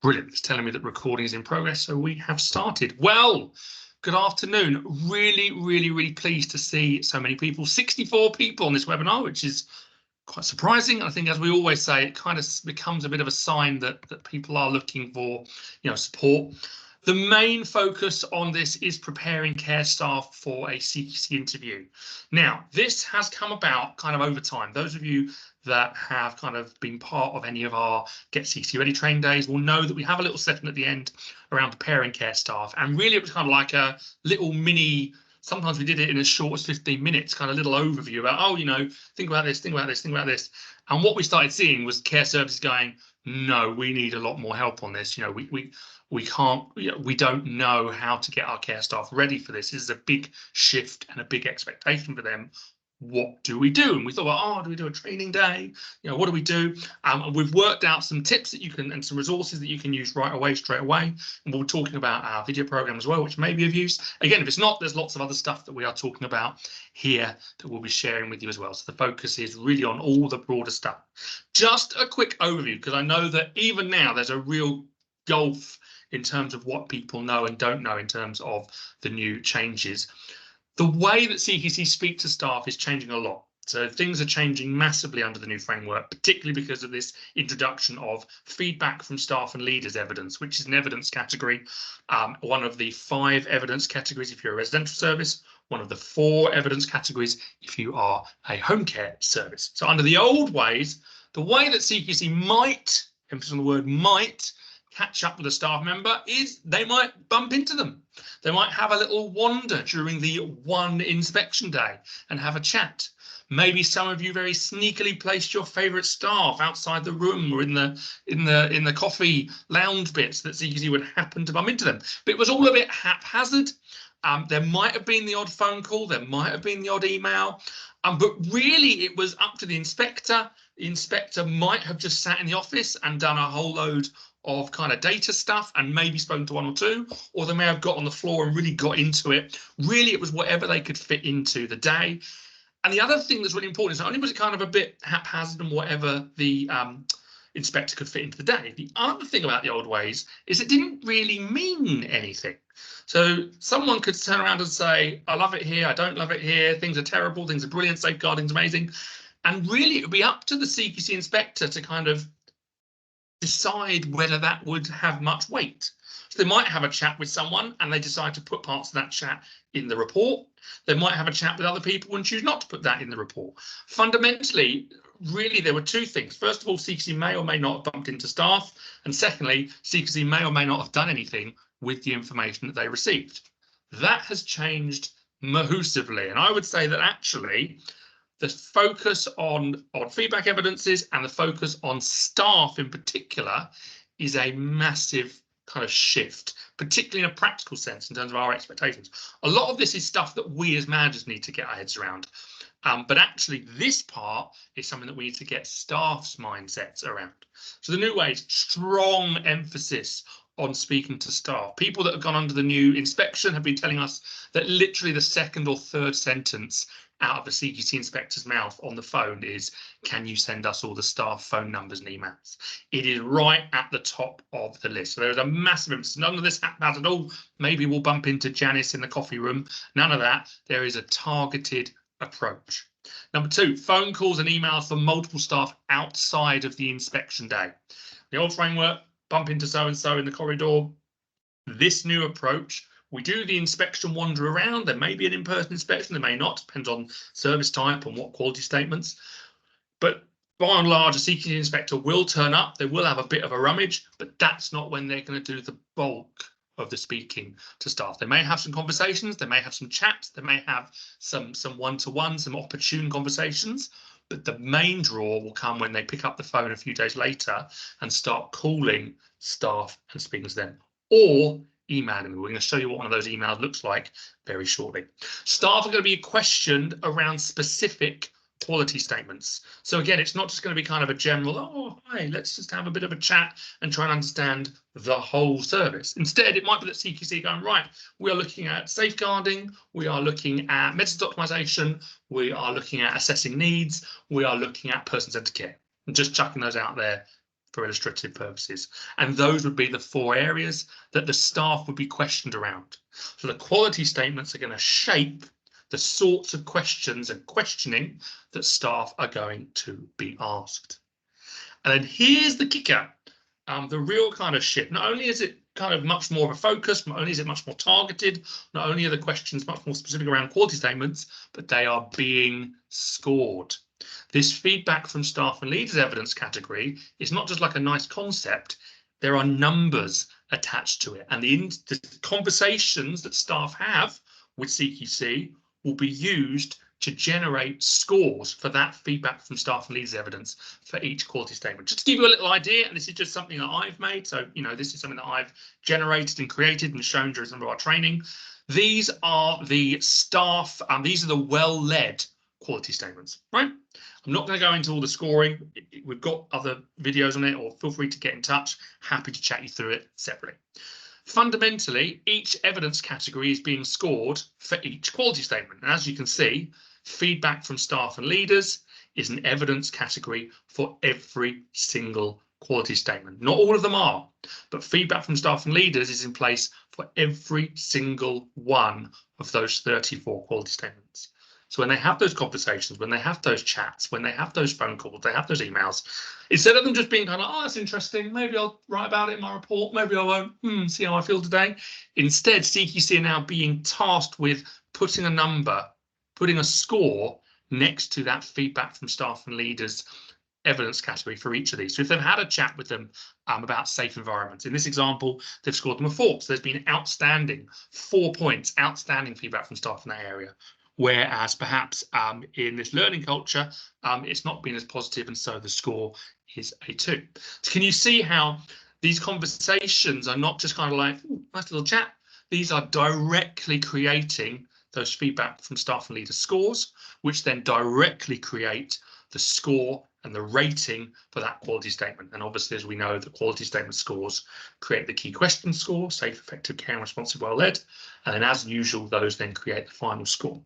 Brilliant. It's telling me that recording is in progress, so we have started. Well, good afternoon. Really pleased to see so many people. 64 people on this webinar, which is quite surprising. I think, as we always say, it kind of becomes a bit of a sign that people are looking for, support. The main focus on this is preparing care staff for a CQC interview. Now, this has come about kind of over time. Those of you that have kind of been part of any of our Get CQC Ready training days will know that we have a little session at the end around preparing care staff. And really, it was kind of like a little mini. Sometimes we did it in as short as 15 minutes, kind of little overview about, oh, think about this, think about this, think about this. And what we started seeing was care services going, no, we need a lot more help on this. We can't, we don't know how to get our care staff ready for this. This is a big shift and a big expectation for them. What do we do? And we thought, well, oh, do we do a training day? What do we do? And we've worked out some tips that you can, and some resources that you can use right away, straight away. And we're talking about our video program as well, which may be of use. Again, if it's not, there's lots of other stuff that we are talking about here that we'll be sharing with you as well. So the focus is really on all the broader stuff. Just a quick overview, because I know that even now there's a real gulf in terms of what people know and don't know in terms of the new changes. The way that CQC speak to staff is changing a lot. So things are changing massively under the new framework, particularly because of this introduction of feedback from staff and leaders evidence, which is an evidence category, one of the 5 evidence categories if you're a residential service, one of the 4 evidence categories if you are a home care service. So under the old ways, the way that CQC might, emphasis on the word might, catch up with a staff member is they might bump into them. They might have a little wander during the one inspection day and have a chat. Maybe some of you very sneakily placed your favourite staff outside the room or in the coffee lounge bits that CQC would happen to bump into them. But it was all a bit haphazard. There might have been the odd phone call, there might have been the odd email, but really it was up to the inspector. The inspector might have just sat in the office and done a whole load of kind of data stuff and maybe spoken to 1 or 2, or they may have got on the floor and really got into it. Really, it was whatever they could fit into the day. And the other thing that's really important is not only was it kind of a bit haphazard and whatever the inspector could fit into the day, the other thing about the old ways is it didn't really mean anything. So someone could turn around and say, I love it here, I don't love it here, things are terrible, things are brilliant, safeguarding's amazing. And really, it would be up to the CQC inspector to kind of decide whether that would have much weight. So they might have a chat with someone and they decide to put parts of that chat in the report. They might have a chat with other people and choose not to put that in the report. Fundamentally, really, there were 2 things. First of all, CQC may or may not have bumped into staff. And secondly, CQC may or may not have done anything with the information that they received. That has changed massively. And I would say that actually, the focus on feedback evidences and the focus on staff in particular is a massive kind of shift, particularly in a practical sense in terms of our expectations. A lot of this is stuff that we as managers need to get our heads around. But actually, this part is something that we need to get staff's mindsets around. So the new ways, strong emphasis on speaking to staff. People that have gone under the new inspection have been telling us that literally the 2nd or 3rd sentence out of the CQC inspector's mouth on the phone is, can you send us all the staff phone numbers and emails? It is right at the top of the list. So there is a massive emphasis. None of this haphazard, oh, maybe we'll bump into Janice in the coffee room. None of that. There is a targeted approach. Number 2, phone calls and emails from multiple staff outside of the inspection day. The old framework, bump into so-and-so in the corridor. This new approach, we do the inspection wander around. There may be an in-person inspection, there may not, depends on service type and what quality statements. But by and large, a CQC inspector will turn up, they will have a bit of a rummage, but that's not when they're going to do the bulk of the speaking to staff. They may have some conversations, they may have some chats, they may have some one-to-one, some opportune conversations, but the main draw will come when they pick up the phone a few days later and start calling staff and speaking to them, or emailing me. We're going to show you what one of those emails looks like very shortly. Staff are going to be questioned around specific quality statements. So again, it's not just going to be kind of a general, oh, hi, let's just have a bit of a chat and try and understand the whole service. Instead, it might be that CQC going, right, we are looking at safeguarding, we are looking at medicines optimization, we are looking at assessing needs, we are looking at person-centered care. And just chucking those out there for illustrative purposes. And those would be the 4 areas that the staff would be questioned around. So the quality statements are going to shape the sorts of questions and questioning that staff are going to be asked. And then here's the kicker, the real kind of shift. Not only is it kind of much more of a focus, not only is it much more targeted, not only are the questions much more specific around quality statements, but they are being scored. This feedback from staff and leaders evidence category is not just like a nice concept. There are numbers attached to it, and the conversations that staff have with CQC will be used to generate scores for that feedback from staff and leaders evidence for each quality statement. Just to give you a little idea, and this is just something that I've made, so this is something that I've generated and created and shown during some of our training. These are the staff, and these are the well-led quality statements, right? I'm not going to go into all the scoring. We've got other videos on it, or feel free to get in touch. Happy to chat you through it separately. Fundamentally, each evidence category is being scored for each quality statement. And as you can see, feedback from staff and leaders is an evidence category for every single quality statement. Not all of them are, but feedback from staff and leaders is in place for every single one of those 34 quality statements. So when they have those conversations, when they have those chats, when they have those phone calls, they have those emails, instead of them just being kind of, oh, that's interesting, maybe I'll write about it in my report, maybe I won't, see how I feel today. Instead, CQC are now being tasked with putting a number, putting a score next to that feedback from staff and leaders evidence category for each of these. So if they've had a chat with them about safe environments, in this example, they've scored them a 4. So there's been outstanding 4 points, outstanding feedback from staff in that area. Whereas perhaps in this learning culture, it's not been as positive, and so the score is a 2. So can you see how these conversations are not just kind of like, nice little chat. These are directly creating those feedback from staff and leader scores, which then directly create the score and the rating for that quality statement. And obviously, as we know, the quality statement scores create the key question score, safe, effective, care, and responsive, well-led. And then as usual, those then create the final score.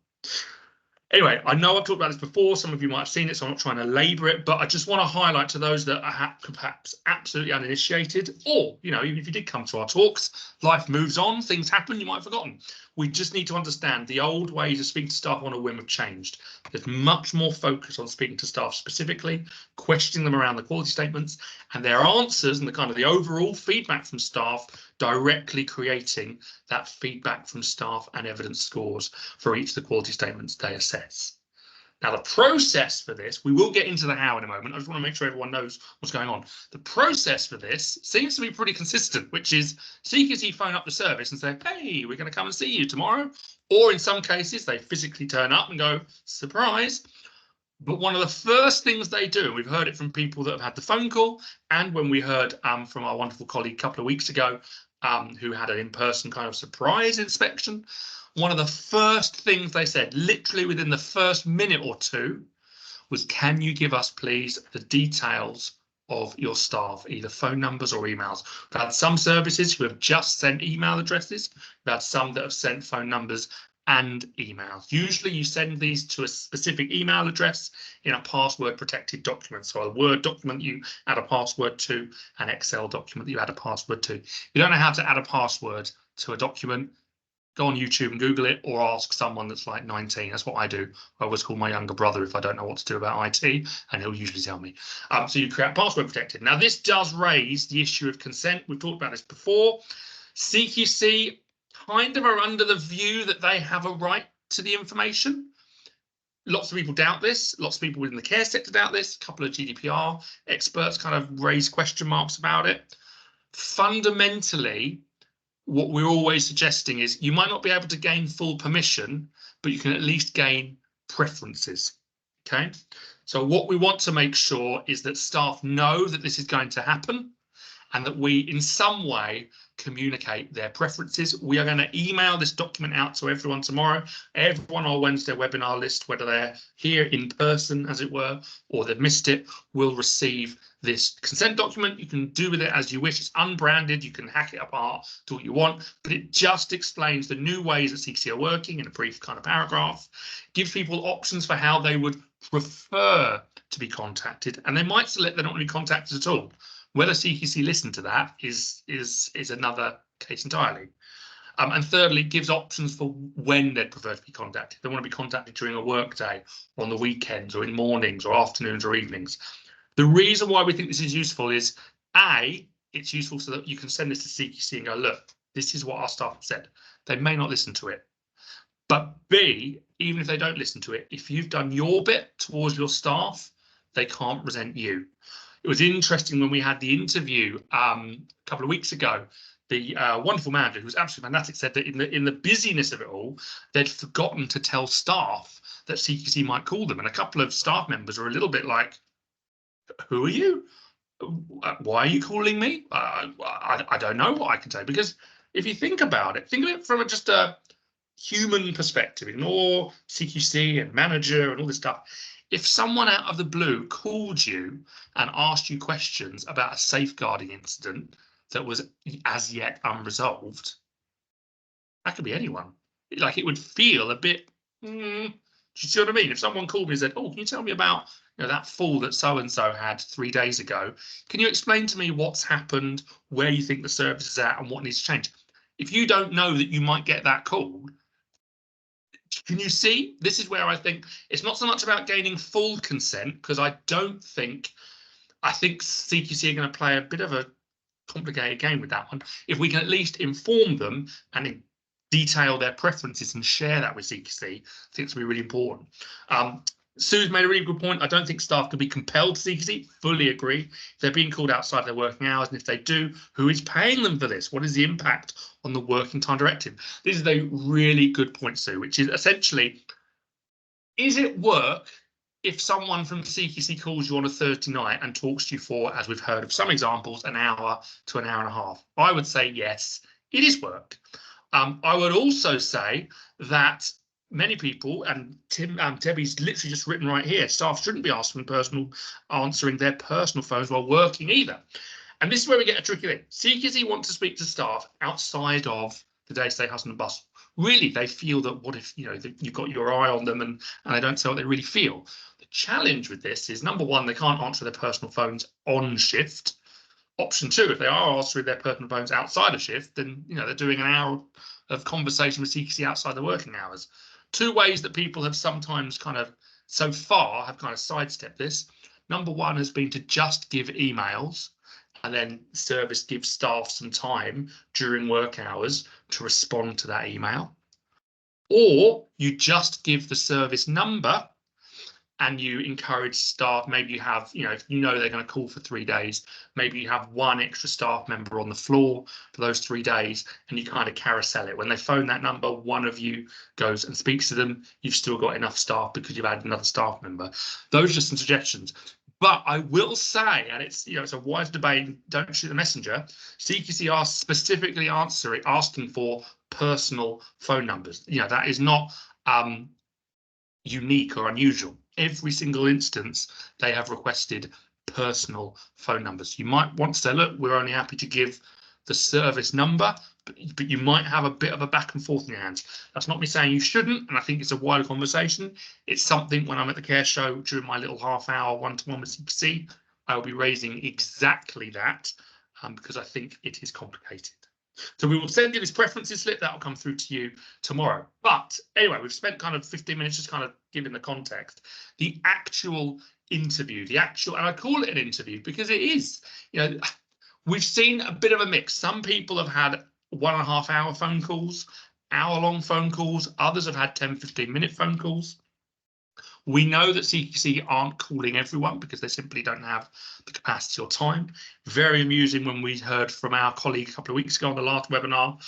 Anyway, I know I've talked about this before. Some of you might have seen it, so I'm not trying to labour it, but I just want to highlight to those that are perhaps absolutely uninitiated, or, even if you did come to our talks, life moves on, things happen, you might have forgotten. We just need to understand the old ways of speaking to staff on a whim have changed. There's much more focus on speaking to staff specifically, questioning them around the quality statements, and their answers and the overall feedback from staff directly creating that feedback from staff and evidence scores for each of the quality statements they assess. Now, the process for this, we will get into the how in a moment. I just want to make sure everyone knows what's going on. The process for this seems to be pretty consistent, which is CQC phone up the service and say, hey, we're going to come and see you tomorrow. Or in some cases, they physically turn up and go, surprise. But one of the first things they do, and we've heard it from people that have had the phone call, and when we heard from our wonderful colleague a couple of weeks ago, who had an in-person kind of surprise inspection, one of the first things they said, literally within the first minute or 2, was, can you give us, please, the details of your staff, either phone numbers or emails? We've had some services who have just sent email addresses. We've had some that have sent phone numbers and emails. Usually you send these to a specific email address in a password protected document. So a Word document you add a password to, an Excel document that you add a password to. If you don't know how to add a password to a document, go on YouTube and Google it, or ask someone that's like 19. That's what I do. I always call my younger brother if I don't know what to do about IT, and he'll usually tell me. So you create password protected. Now, this does raise the issue of consent. We've talked about this before. CQC kind of are under the view that they have a right to the information. Lots of people doubt this. Lots of people within the care sector doubt this. A couple of GDPR experts kind of raise question marks about it. Fundamentally, what we're always suggesting is you might not be able to gain full permission, but you can at least gain preferences. Okay, so what we want to make sure is that staff know that this is going to happen, and that we in some way communicate their preferences. We are going to email this document out to everyone tomorrow. Everyone on our Wednesday webinar list, whether they're here in person, as it were, or they've missed it, will receive this consent document. You can do with it as you wish. It's unbranded. You can hack it apart, do what you want, but it just explains the new ways that CQC are working in a brief kind of paragraph, gives people options for how they would prefer to be contacted, and they might select they're not going to be contacted at all. Whether CQC listen to that is another case entirely. And thirdly, it gives options for when they'd prefer to be contacted. They want to be contacted during a work day, on the weekends, or in mornings, or afternoons, or evenings. The reason why we think this is useful is, A, it's useful so that you can send this to CQC and go, look, this is what our staff have said. They may not listen to it. But B, even if they don't listen to it, if you've done your bit towards your staff, they can't resent you. It was interesting when we had the interview a couple of weeks ago. The wonderful manager, who was absolutely fantastic, said that in the busyness of it all, they'd forgotten to tell staff that CQC might call them. And a couple of staff members were a little bit like, who are you? Why are you calling me? I don't know what I can say. Because if you think about it, think of it from just a human perspective, ignore CQC and manager and all this stuff. If someone out of the blue called you and asked you questions about a safeguarding incident that was as yet unresolved, that could be anyone. Like, it would feel a bit, do you see what I mean? If someone called me and said, oh, can you tell me about that fall that so-and-so had 3 days ago? Can you explain to me what's happened, where you think the service is at and what needs to change? If you don't know that you might get that call, can you see? This is where I think it's not so much about gaining full consent, because I think CQC are going to play a bit of a complicated game with that one. If we can at least inform them and detail their preferences and share that with CQC, I think it's going to be really important. Sue's made a really good point. I don't think staff can be compelled to CQC. Fully agree. If they're being called outside their working hours, and if they do, who is paying them for this? What is the impact on the working time directive? This is a really good point, Sue, which is essentially, is it work if someone from CQC calls you on a Thursday night and talks to you for, as we've heard of some examples, an hour to an hour and a half? I would say yes, it is work. I would also say that many people, and Debbie's literally just written right here, staff shouldn't be answering their personal phones while working either. And this is where we get a tricky thing. CQC want to speak to staff outside of the day-to-day hustle and bustle. Really, they feel that what if you've got your eye on them and they don't say what they really feel. The challenge with this is, number one, they can't answer their personal phones on shift. Option two, if they are answering their personal phones outside of shift, then they're doing an hour of conversation with CQC outside the working hours. Two ways that people have sometimes so far sidestepped this. Number one has been to just give emails, and then service gives staff some time during work hours to respond to that email. Or you just give the service number and you encourage staff. Maybe you have, if they're going to call for 3 days, maybe you have one extra staff member on the floor for those 3 days, and you carousel it. When they phone that number, one of you goes and speaks to them. You've still got enough staff because you've added another staff member. Those are just some suggestions. But I will say, and it's it's a wise debate, don't shoot the messenger, CQC are specifically asking for personal phone numbers. That is not unique or unusual. Every single instance they have requested personal phone numbers. You might want to say, look, we're only happy to give the service number, but you might have a bit of a back and forth in your hands. That's not me saying you shouldn't, and I think it's a wider conversation. It's something when I'm at the care show during my little half-hour one-to-one with CQC, I will be raising exactly that because I think it is complicated. So we will send you this preferences slip that will come through to you tomorrow. But anyway, we've spent 15 minutes just giving the context. The actual interview, and I call it an interview because it is, we've seen a bit of a mix. Some people have had 1.5 hour phone calls, hour-long phone calls. Others have had 10, 15-minute phone calls. We know that CQC aren't calling everyone because they simply don't have the capacity or time. Very amusing when we heard from our colleague a couple of weeks ago on the last webinar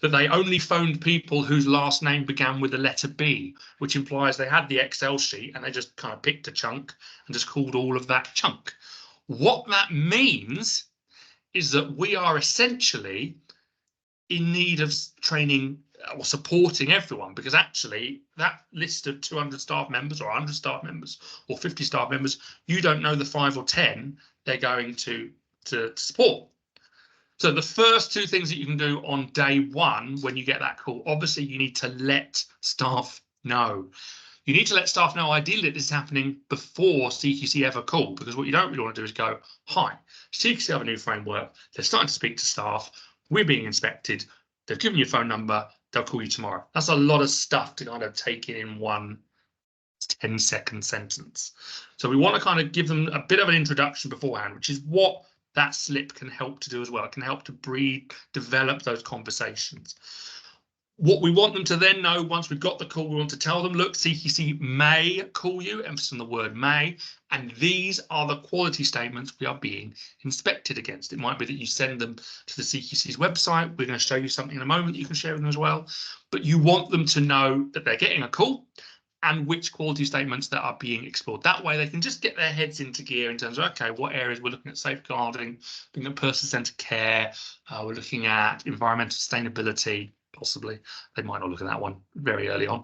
that they only phoned people whose last name began with the letter B, which implies they had the Excel sheet and they just picked a chunk and just called all of that chunk. What that means is that we are essentially in need of training or supporting everyone, because actually that list of 200 staff members or 100 staff members or 50 staff members, you don't know the 5 or 10 they're going to support. So the first two things that you can do on day one when you get that call, obviously you need to let staff know. You need to let staff know ideally that this is happening before CQC ever call, because what you don't really want to do is go, hi, CQC have a new framework, they're starting to speak to staff, we're being inspected, they've given you a phone number, they'll call you tomorrow. That's a lot of stuff to kind of take in one 10-second sentence. So we want to kind of give them a bit of an introduction beforehand, which is what that slip can help to do as well. It can help to develop those conversations. What we want them to then know once we've got the call, we want to tell them, look, CQC may call you, emphasis on the word may, and these are the quality statements we are being inspected against. It might be that you send them to the CQC's website. We're going to show you something in a moment you can share with them as well. But you want them to know that they're getting a call and which quality statements that are being explored. That way they can just get their heads into gear in terms of, okay, what areas we're looking at safeguarding, looking at person-centered care, we're looking at environmental sustainability, possibly. They might not look at that one very early on.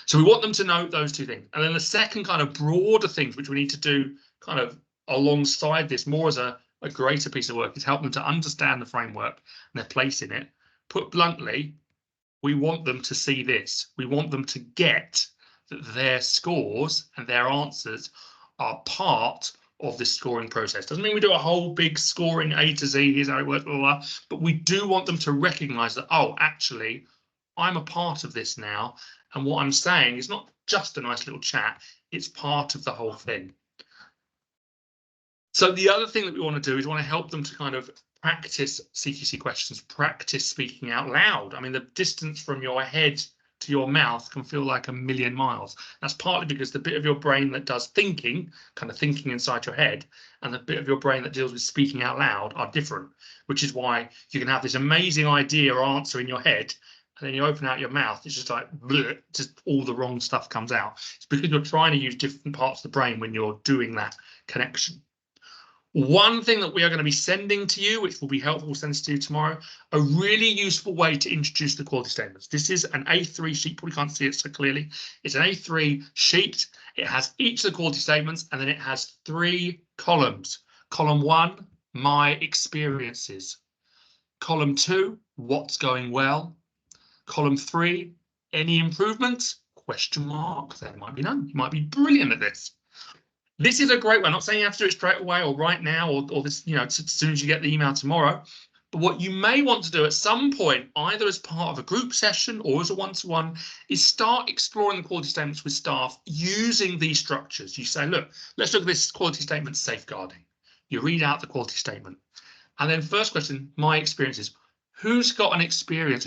So we want them to know those two things. And then the second kind of broader things which we need to do kind of alongside this, more as a greater piece of work, is help them to understand the framework and their place in it. Put bluntly, we want them to see this. We want them to get that their scores and their answers are part of this scoring process. Doesn't mean we do a whole big scoring A to Z, here's how it works, blah, blah, blah, but we do want them to recognise that, oh, actually, I'm a part of this now, and what I'm saying is not just a nice little chat, it's part of the whole thing. So the other thing that we want to do is want to help them to kind of practice CQC questions, practice speaking out loud. I mean, the distance from your head to your mouth can feel like a million miles. That's partly because the bit of your brain that does thinking, kind of thinking inside your head, and the bit of your brain that deals with speaking out loud are different, which is why you can have this amazing idea or answer in your head, and then you open out your mouth, it's just like, bleh, just all the wrong stuff comes out. It's because you're trying to use different parts of the brain when you're doing that connection. One thing that we are going to be sending to you, which will be helpful, send to you tomorrow, a really useful way to introduce the quality statements. This is an A3 sheet, probably can't see it so clearly. It's an A3 sheet. It has each of the quality statements, and then it has 3 columns. Column 1, my experiences. Column 2, what's going well. Column 3, any improvements? Question mark. There might be none. You might be brilliant at this. This is a great way. I'm not saying you have to do it straight away or right now or this, you know, as soon as you get the email tomorrow. But what you may want to do at some point, either as part of a group session or as a one-to-one, is start exploring the quality statements with staff using these structures. You say, look, let's look at this quality statement safeguarding. You read out the quality statement. And then first question, my experiences. Who's got an experience?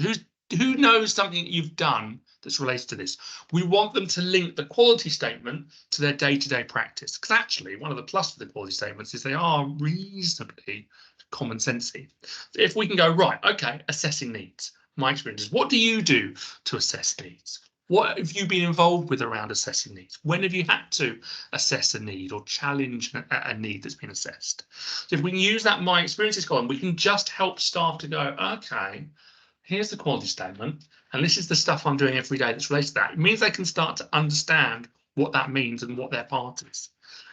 Who knows something that you've done that's related to this? We want them to link the quality statement to their day-to-day practice, because actually one of the plus for the quality statements is they are reasonably common sensey. If we can go, right, okay, assessing needs, my experiences, what do you do to assess needs? What have you been involved with around assessing needs? When have you had to assess a need or challenge a need that's been assessed? So if we can use that my experiences column, we can just help staff to go, okay, here's the quality statement, and this is the stuff I'm doing every day that's related to that. It means they can start to understand what that means and what their part is.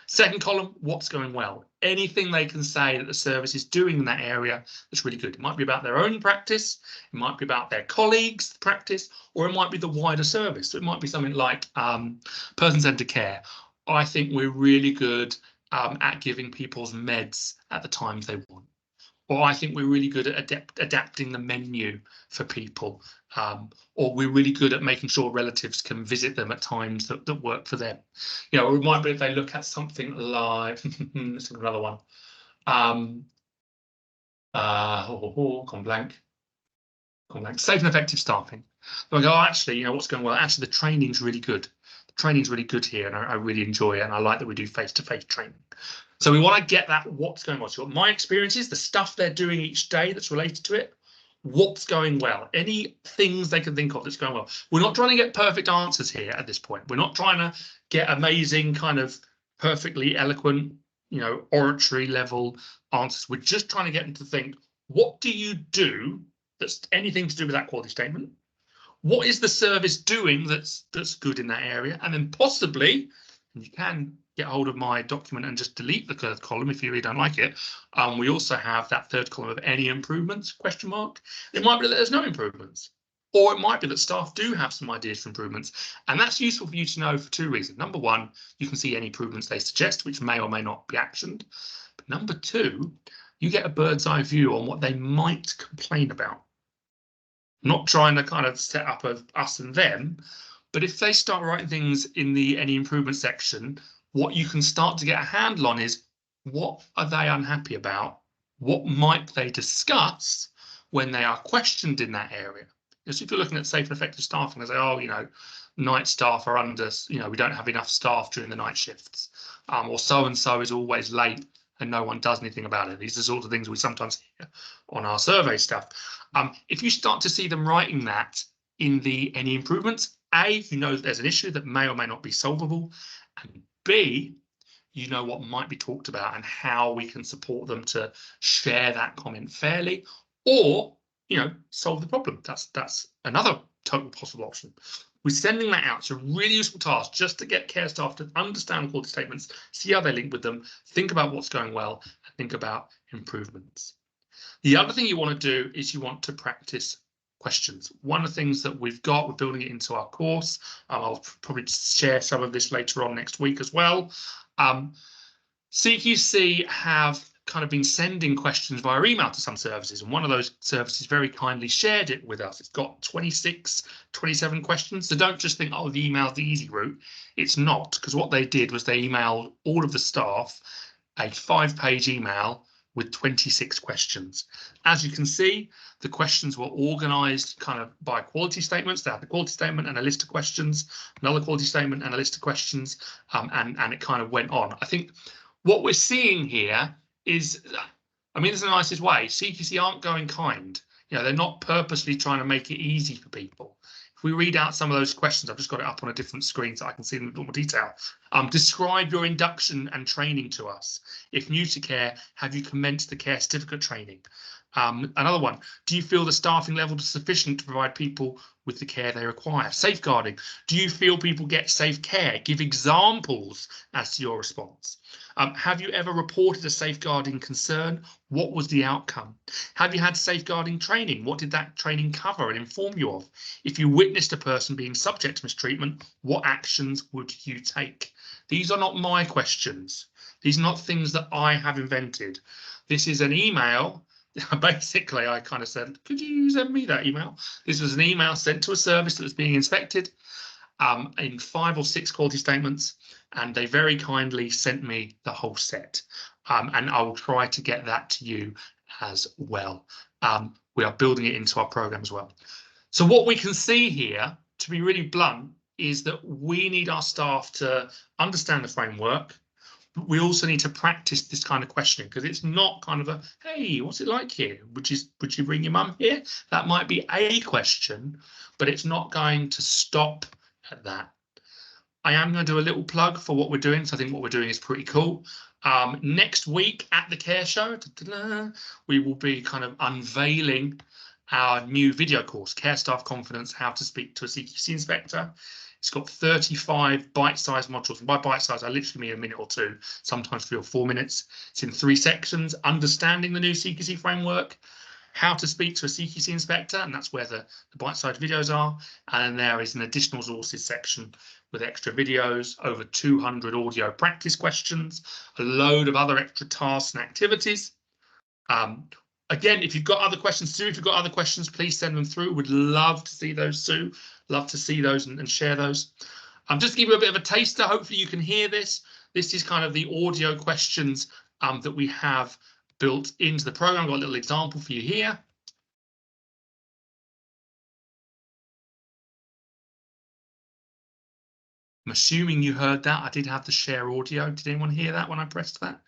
Second column, what's going well? Anything they can say that the service is doing in that area that's really good. It might be about their own practice, it might be about their colleagues' practice, or it might be the wider service. So it might be something like person-centered care. I think we're really good at giving people's meds at the times they want. Or I think we're really good at adapting the menu for people, or we're really good at making sure relatives can visit them at times that work for them. You know, it might be if they look at something like, let's look at another one. Gone blank. Safe and effective staffing. So I go, oh, actually, you know, what's going well? Actually, the training's really good. The training's really good here, and I really enjoy it, and I like that we do face-to-face training. So we want to get that what's going on. So my experiences, the stuff they're doing each day that's related to it, what's going well, any things they can think of that's going well. We're not trying to get perfect answers here at this point. We're not trying to get amazing kind of perfectly eloquent, you know, oratory level answers. We're just trying to get them to think, what do you do that's anything to do with that quality statement? What is the service doing that's good in that area? And then possibly, and you can get hold of my document and just delete the third column if you really don't like it. We also have that third column of any improvements, question mark. It might be that there's no improvements. Or it might be that staff do have some ideas for improvements. And that's useful for you to know for two reasons. Number one, you can see any improvements they suggest, which may or may not be actioned. But number two, you get a bird's eye view on what they might complain about. Not trying to kind of set up a us and them, but if they start writing things in the any improvement section, what you can start to get a handle on is what are they unhappy about? What might they discuss when they are questioned in that area? Because if you're looking at safe and effective staffing, they say, oh, you know, night staff are under, you know, we don't have enough staff during the night shifts, or so and so is always late and no one does anything about it. These are sorts of things we sometimes hear on our survey stuff. If you start to see them writing that in the any improvements, A, you know that there's an issue that may or may not be solvable, and B, you know what might be talked about and how we can support them to share that comment fairly, or, you know, solve the problem. That's another total possible option. We're sending that out. It's a really useful task just to get care staff to understand quality statements, see how they link with them, think about what's going well, and think about improvements. The other thing you want to do is you want to practice questions. One of the things that we're building it into our course. I'll probably share some of this later on next week as well. CQC have kind of been sending questions via email to some services, and one of those services very kindly shared it with us. It's got 26, 27 questions. So don't just think, oh, the email's the easy route. It's not, because what they did was they emailed all of the staff a 5-page email with 26 questions. As you can see, the questions were organised kind of by quality statements. They had the quality statement and a list of questions, another quality statement and a list of questions, and it kind of went on. I think what we're seeing here is, I mean, it's the nicest way. CQC aren't going kind. You know, they're not purposely trying to make it easy for people. If we read out some of those questions, I've just got it up on a different screen so I can see them in a little more detail. Describe your induction and training to us. If new to care, have you commenced the care certificate training? Another one, do you feel the staffing level is sufficient to provide people with the care they require? Safeguarding, do you feel people get safe care? Give examples as to your response. Have you ever reported a safeguarding concern? What was the outcome? Have you had safeguarding training? What did that training cover and inform you of? If you witnessed a person being subject to mistreatment, what actions would you take? These are not my questions. These are not things that I have invented. This is an email. Basically, I kind of said, could you send me that email? This was an email sent to a service that was being inspected in 5 or 6 quality statements, and they very kindly sent me the whole set. And I will try to get that to you as well. We are building it into our program as well. So what we can see here, to be really blunt, is that we need our staff to understand the framework. We also need to practice this kind of questioning, because it's not kind of a, hey, what's it like here? Would you bring your mum here? That might be a question, but it's not going to stop at that. I am going to do a little plug for what we're doing. So I think what we're doing is pretty cool. Next week at the Care Show, we will be kind of unveiling our new video course, Care Staff Confidence, How to Speak to a CQC Inspector. It's got 35 bite-sized modules. And by bite-sized, I literally mean a minute or two, sometimes 3 or 4 minutes. It's in 3 sections: understanding the new CQC framework, how to speak to a CQC inspector, and that's where the bite-sized videos are. And then there is an additional resources section with extra videos, over 200 audio practice questions, a load of other extra tasks and activities. Again, if you've got other questions too, if you've got other questions, please send them through. We'd love to see those too. Love to see those and share those. Just to give you a bit of a taster, hopefully you can hear this. This is kind of the audio questions that we have built into the program. I've got a little example for you here. I'm assuming you heard that. I did have the share audio. Did anyone hear that when I pressed that?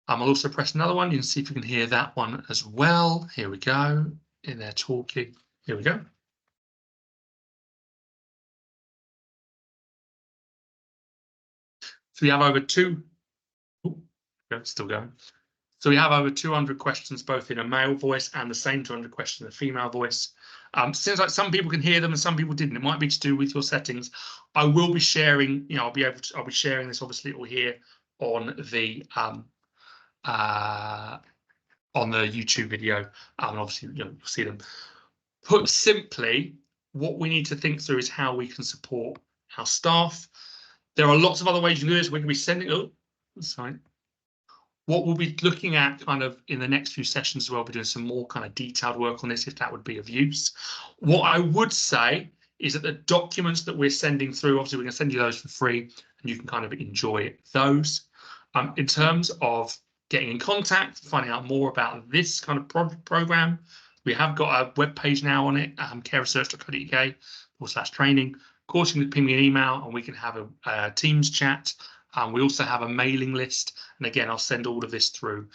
I'll also press another one. You can see if you can hear that one as well. Here we go. In there talking. Here we go. So we have over still going. So we have over 200 questions, both in a male voice and the same 200 questions in a female voice. Seems like some people can hear them and some people didn't. It might be to do with your settings. I will be sharing, you know, I'll be sharing this. Obviously, it will here on the YouTube video, and obviously you'll see them. Put simply, what we need to think through is how we can support our staff. There are lots of other ways you can do this. We're going to be sending, oh, sorry. What we'll be looking at kind of in the next few sessions as well, we'll be doing some more kind of detailed work on this, if that would be of use. What I would say is that the documents that we're sending through, obviously we're going to send you those for free and you can kind of enjoy those. In terms of getting in contact, finding out more about this kind of program, we have got a web page now on it, careresearch.co.uk/training. Of course, you can ping me an email and we can have a Teams chat. We also have a mailing list. And again, I'll send all of this through,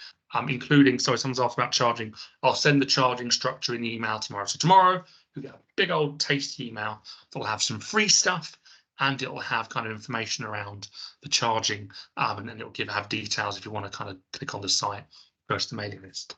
including, sorry, someone's asked about charging. I'll send the charging structure in the email tomorrow. So tomorrow, you get a big old tasty email that'll have some free stuff and it'll have kind of information around the charging. And then it'll have details if you want to kind of click on the site, go to the mailing list.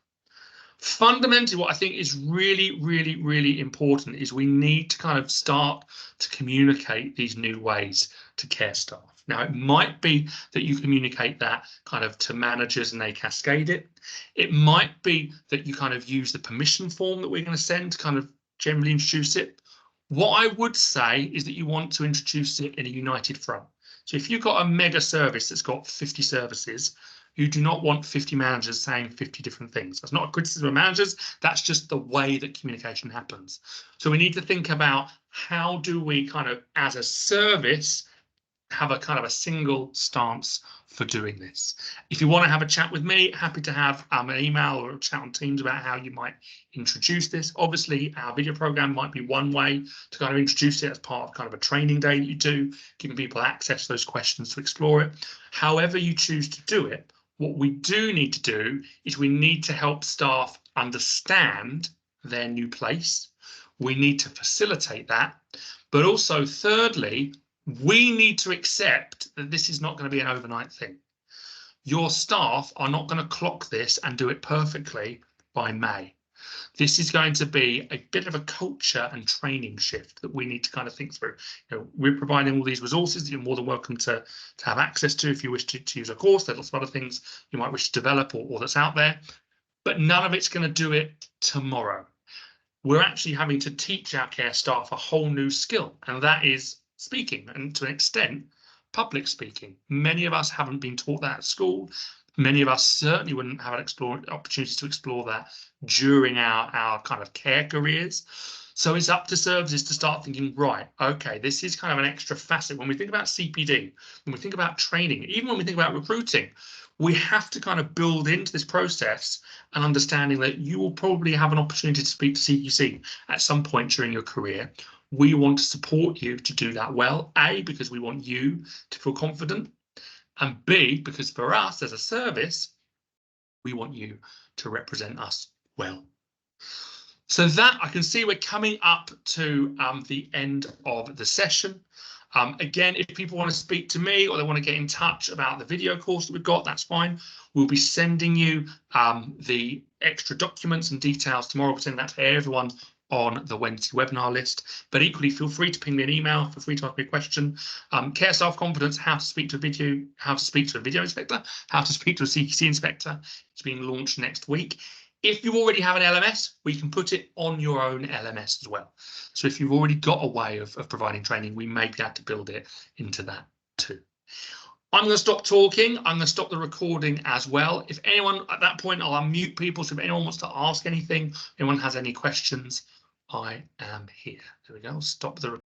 Fundamentally, what I think is really, really, really important is we need to kind of start to communicate these new ways to care staff. Now, it might be that you communicate that kind of to managers and they cascade it. It might be that you kind of use the permission form that we're going to send to kind of generally introduce it. What I would say is that you want to introduce it in a united front. So if you've got a mega service that's got 50 services, you do not want 50 managers saying 50 different things. That's not a criticism of managers. That's just the way that communication happens. So we need to think about how do we kind of, as a service, have a kind of a single stance for doing this. If you want to have a chat with me, happy to have an email or a chat on Teams about how you might introduce this. Obviously, our video program might be one way to kind of introduce it as part of kind of a training day that you do, giving people access to those questions to explore it. However you choose to do it, what we do need to do is we need to help staff understand their new place. We need to facilitate that. But also, thirdly, we need to accept that this is not going to be an overnight thing. Your staff are not going to clock this and do it perfectly by May. This is going to be a bit of a culture and training shift that we need to kind of think through. You know, we're providing all these resources that you're more than welcome to have access to if you wish to use a course. There's lots of other things you might wish to develop or that's out there, but none of it's going to do it tomorrow. We're actually having to teach our care staff a whole new skill, and that is speaking, and to an extent, public speaking. Many of us haven't been taught that at school. Many of us certainly wouldn't have opportunities to explore that during our kind of care careers. So it's up to services to start thinking, right, okay, this is kind of an extra facet. When we think about CPD, when we think about training, even when we think about recruiting, we have to kind of build into this process an understanding that you will probably have an opportunity to speak to CQC at some point during your career. We want to support you to do that well, A, because we want you to feel confident, and B, because for us as a service, we want you to represent us well. So that, I can see we're coming up to the end of the session. Again, if people want to speak to me or they want to get in touch about the video course that we've got, that's fine. We'll be sending you the extra documents and details tomorrow. We'll send that to everyone on the Wednesday webinar list, but equally feel free to ping me an email, feel free to ask me a question. Care staff confidence, how to speak to a video inspector, how to speak to a CQC inspector. It's being launched next week. If you already have an LMS, we can put it on your own LMS as well. So if you've already got a way of providing training, we may be able to build it into that too. I'm going to stop talking. I'm going to stop the recording as well. If anyone at that point, I'll unmute people. So if anyone wants to ask anything, anyone has any questions, I am here. There we go. I'll stop the